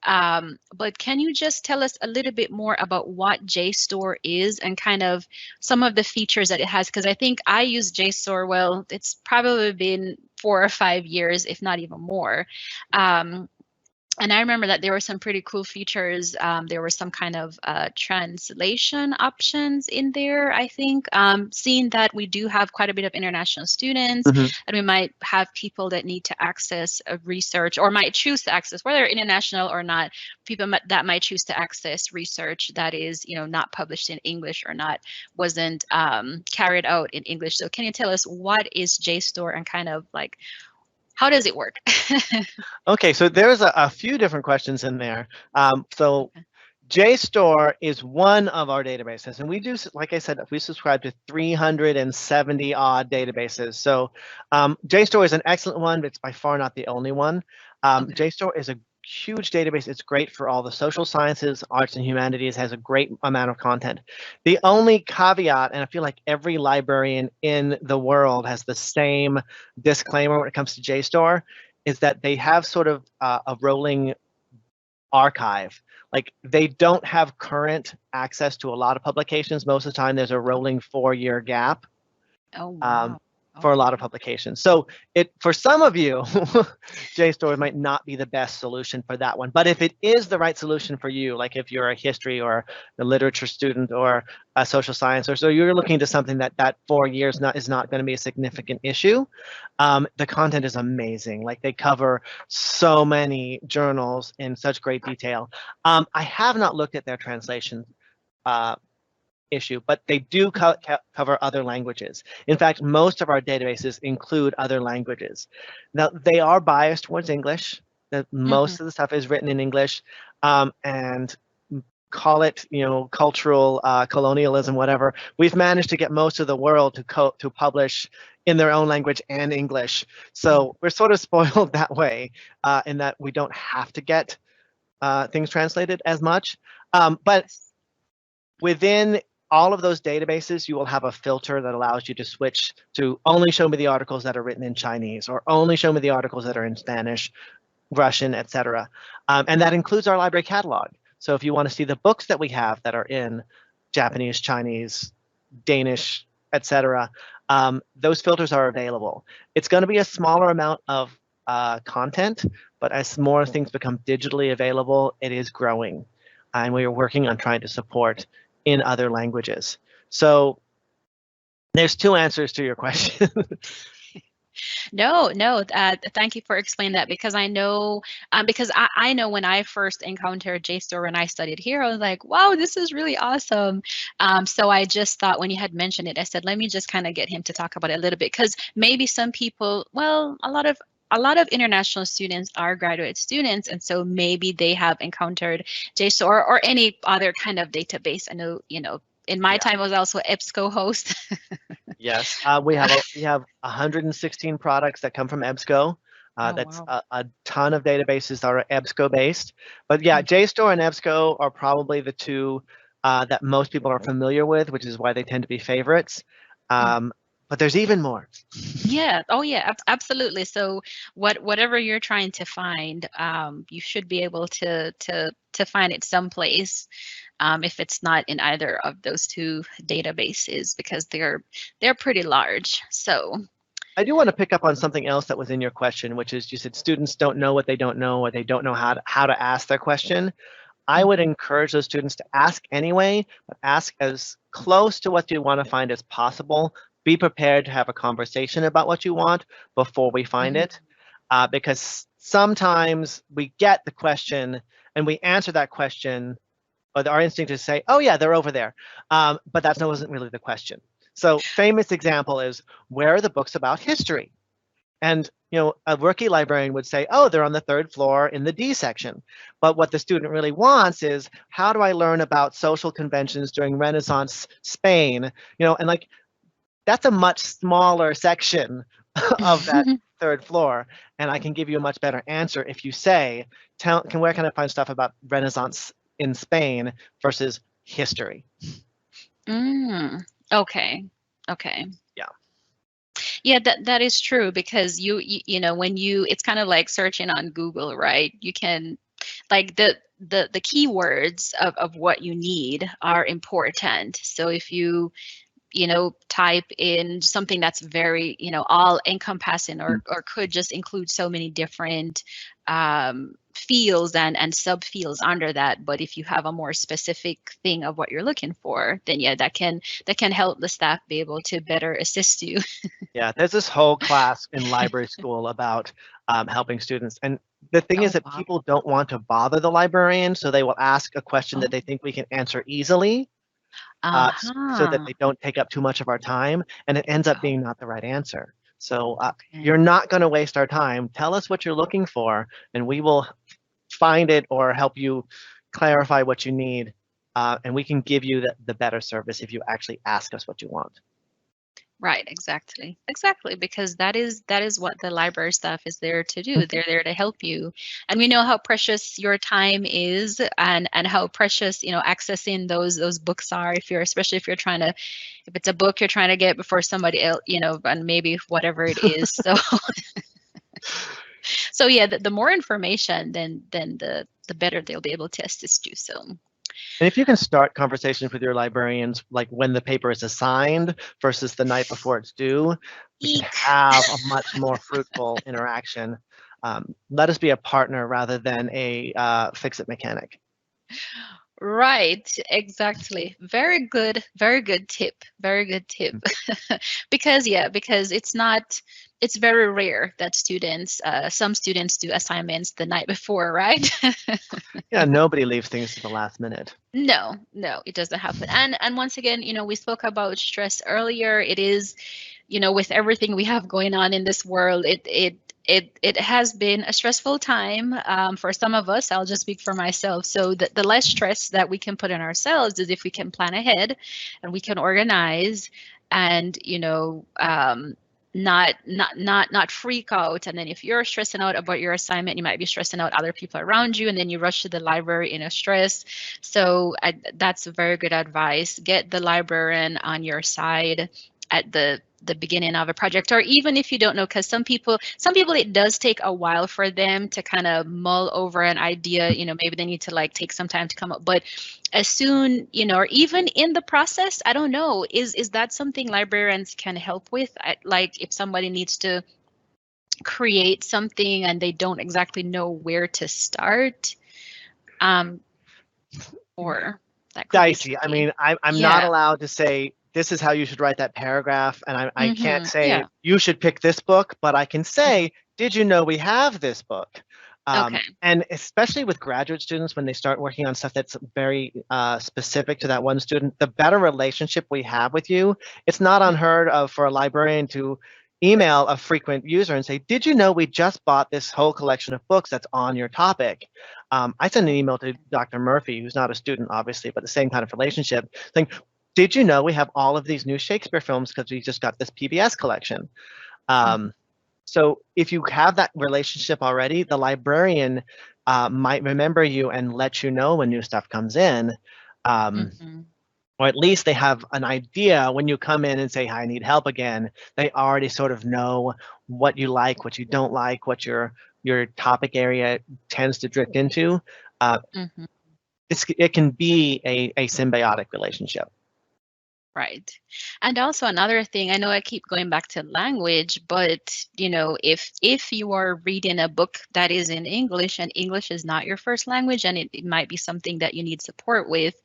But can you just tell us a little bit more about what JSTOR is and kind of some of the features that it has? Because I think I use JSTOR, well, it's probably been 4 or 5 years, if not even more. And I remember that there were some pretty cool features. There were some kind of translation options in there, I think. Seeing that we do have quite a bit of international students, Mhm. and we might have people that need to access research or might choose to access, whether international or not, that might choose to access research that is, not published in English or wasn't carried out in English. So can you tell us what is JSTOR and kind of like, how does it work? Okay, so there's a few different questions in there. So Okay. JSTOR is one of our databases, and we do, like I said, we subscribe to 370 odd databases. So JSTOR is an excellent one, but it's by far not the only one. Okay. JSTOR is a huge database. It's great for all the social sciences, arts, and humanities, has a great amount of content. The only caveat, and I feel like every librarian in the world has the same disclaimer when it comes to JSTOR, is that they have sort of a rolling archive. Like they don't have current access to a lot of publications. Most of the time, there's a rolling 4-year gap. Oh, Um, wow. for a lot Okay. of publications. So for some of you, JSTOR might not be the best solution for that one. But if it is the right solution for you, like if you're a history or a literature student or a social science, or so you're looking to something that 4 years is not going to be a significant issue, the content is amazing. Like they cover so many journals in such great detail. I have not looked at their translation issue, but they do cover other languages. In fact, most of our databases include other languages. Now, they are biased towards English. That Mhm. most of the stuff is written in English, and call it, cultural colonialism, whatever. We've managed to get most of the world to publish in their own language and English. So we're sort of spoiled that way, in that we don't have to get things translated as much. But Yes. within all of those databases, you will have a filter that allows you to switch to only show me the articles that are written in Chinese, or only show me the articles that are in Spanish, Russian, etc. And that includes our library catalog. So if you want to see the books that we have that are in Japanese, Chinese, Danish, etc., those filters are available. It's going to be a smaller amount of content, but as more things become digitally available, it is growing. And we are working on trying to support in other languages. So there's two answers to your question. No, no. Thank you for explaining that because I know, because I know when I first encountered JSTOR when I studied here, I was like, wow, this is really awesome. So I just thought when you had mentioned it, I said, let me just kind of get him to talk about it a little bit because maybe some people, well, a lot of international students are graduate students, and so maybe they have encountered JSTOR or any other kind of database. I know, in my Yeah. time I was also EBSCO host. Yes, we have 116 products that come from EBSCO. Oh, That's wow. a ton of databases that are EBSCO based. But yeah, JSTOR and EBSCO are probably the two that most people are familiar with, which is why they tend to be favorites. But there's even more. Yeah. Oh, yeah. Absolutely. So, whatever you're trying to find, you should be able to find it someplace, if it's not in either of those two databases, because they're pretty large. So. I do want to pick up on something else that was in your question, which is you said students don't know what they don't know, or they don't know how to ask their question. I would encourage those students to ask anyway, but ask as close to what you want to find as possible. Be prepared to have a conversation about what you want before we find it, because sometimes we get the question and we answer that question, or our instinct is to say, oh yeah, they're over there. But that wasn't really the question. So famous example is, where are the books about history? And a rookie librarian would say, oh, they're on the 3rd floor in the D section. But what the student really wants is, how do I learn about social conventions during Renaissance Spain? And like, that's a much smaller section of that 3rd floor. And I can give you a much better answer if you say, where can I find stuff about Renaissance in Spain versus history? Okay. Yeah, that is true, because you know, when it's kind of like searching on Google, right? You can, like, the keywords of what you need are important. So if you type in something that's very, all encompassing, or could just include so many different fields and subfields under that. But if you have a more specific thing of what you're looking for, then yeah, that can help the staff be able to better assist you. Yeah, there's this whole class in library school about helping students. And the thing is that people don't want to bother the librarian, so they will ask a question that they think we can answer easily, so that they don't take up too much of our time, and it ends up being not the right answer. So you're not going to waste our time. Tell us what you're looking for, and we will find it or help you clarify what you need, and we can give you the better service if you actually ask us what you want. Right, exactly, because that is what the library staff is there to do. They're there to help you, and we know how precious your time is, and how precious accessing those books are. Especially if it's a book you're trying to get before somebody else, and maybe whatever it is. So so yeah, the more information, then the better they'll be able to assist you. So. And if you can start conversations with your librarians, like when the paper is assigned versus the night before it's due, we can have a much more fruitful interaction. Let us be a partner rather than a fix-it mechanic. Right, exactly. Very good tip. Because it's very rare that some students do assignments the night before, right? Yeah, nobody leaves things to the last minute. No, it doesn't happen. And once again, we spoke about stress earlier. It is, with everything we have going on in this world, it has been a stressful time for some of us. I'll just speak for myself. So the less stress that we can put on ourselves is if we can plan ahead and we can organize, and not freak out. And then if you're stressing out about your assignment, you might be stressing out other people around you, and then you rush to the library in a stress. So that's very good advice. Get the librarian on your side at the beginning of a project, or even if you don't know, because some people it does take a while for them to kind of mull over an idea. Maybe they need to take some time to come up, but as soon, or even in the process, I don't know, is that something librarians can help with? Like if somebody needs to create something and they don't exactly know where to start, or that could dicey. I mean, I'm not allowed to say, this is how you should write that paragraph. And I can't say, you should pick this book, but I can say, did you know we have this book? And especially with graduate students, when they start working on stuff that's very specific to that one student, the better relationship we have with you. It's not unheard of for a librarian to email a frequent user and say, did you know we just bought this whole collection of books that's on your topic? I sent an email to Dr. Murphy, who's not a student, obviously, but the same kind of relationship, saying, did you know we have all of these new Shakespeare films because we just got this PBS collection? So if you have that relationship already, the librarian might remember you and let you know when new stuff comes in. Or at least they have an idea when you come in and say, hi, I need help again. They already sort of know what you like, what you don't like, what your topic area tends to drift into. It can be a symbiotic relationship. Right. And also another thing, I know I keep going back to language, but if you are reading a book that is in English and English is not your first language, and it might be something that you need support with,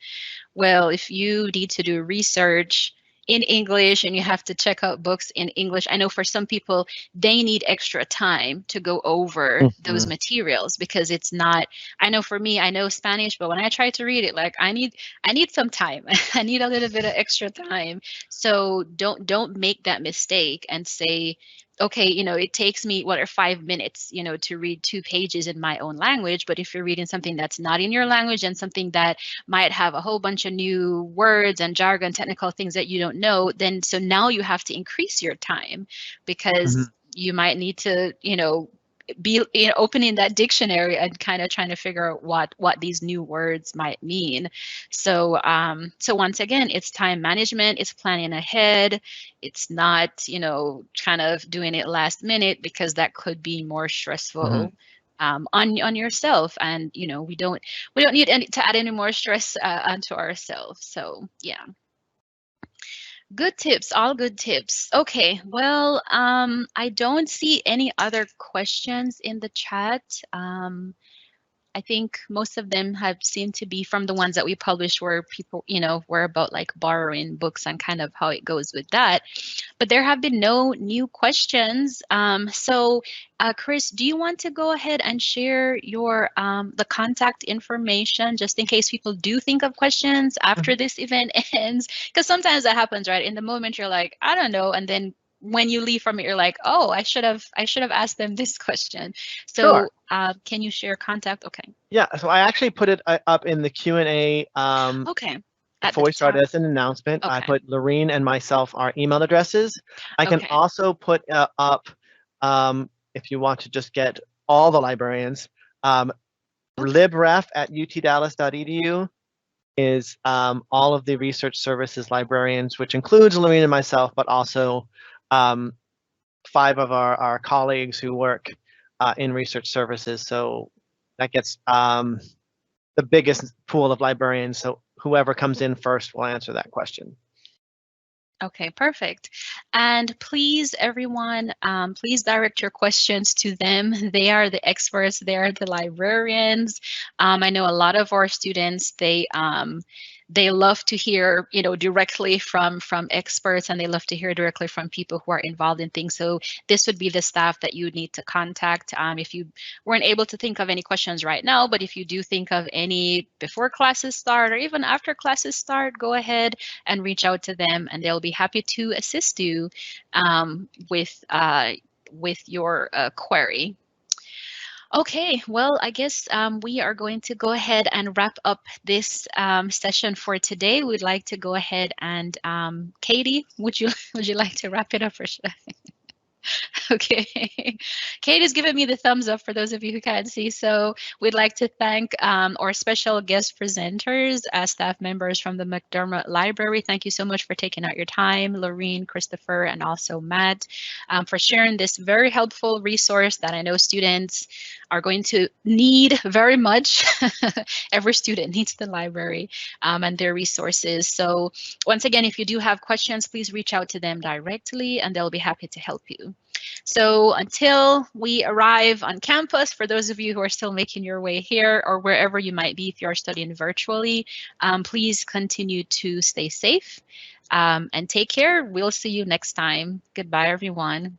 well, if you need to do research in English and you have to check out books in English, I know for some people, they need extra time to go over those materials, because it's not, I know for me, I know Spanish, but when I try to read it, I need some time. I need a little bit of extra time. So don't make that mistake and say, okay, it takes me, 5 minutes, to read 2 pages in my own language. But if you're reading something that's not in your language and something that might have a whole bunch of new words and jargon, technical things that you don't know, then so now you have to increase your time because you might need to, be opening that dictionary and kind of trying to figure out what these new words might mean. So so once again, it's time management, it's planning ahead. It's not, kind of doing it last minute, because that could be more stressful on yourself. And we don't need to add any more stress onto ourselves. So yeah. Good tips, all good tips. Okay, well, I don't see any other questions in the chat. I think most of them have seemed to be from the ones that we published where people, were about like borrowing books and kind of how it goes with that. But there have been no new questions. So Chris, do you want to go ahead and share your the contact information just in case people do think of questions after this event ends? Because sometimes that happens, right? In the moment you're like, I don't know, and then when you leave from it, you're like, oh, I should have asked them this question. So Sure. Can you share contact? Okay. Yeah, so I actually put it up in the Q&A Okay. before we started as an announcement. Okay. I put Lorene and myself our email addresses. I can also put up, if you want to just get all the librarians, libref@utdallas.edu is all of the research services librarians, which includes Lorene and myself, but also 5 of our colleagues who work in research services. So that gets the biggest pool of librarians. So whoever comes in first will answer that question. Okay, perfect. And please, everyone, please direct your questions to them. They are the experts. They are the librarians. I know a lot of our students, they love to hear, directly from experts, and they love to hear directly from people who are involved in things. So this would be the staff that you need to contact if you weren't able to think of any questions right now. But if you do think of any before classes start or even after classes start, go ahead and reach out to them, and they'll be happy to assist you with your query. Okay, well, I guess we are going to go ahead and wrap up this session for today. We'd like to go ahead and Katie, would you like to wrap it up, or should I? Okay, Kate is giving me the thumbs up for those of you who can't see. So we'd like to thank our special guest presenters, staff members from the McDermott Library. Thank you so much for taking out your time, Lorene, Christopher, and also Matt, for sharing this very helpful resource that I know students are going to need very much. Every student needs the library and their resources. So once again, if you do have questions, please reach out to them directly and they'll be happy to help you. So until we arrive on campus, for those of you who are still making your way here or wherever you might be if you're studying virtually, please continue to stay safe and take care. We'll see you next time. Goodbye, everyone.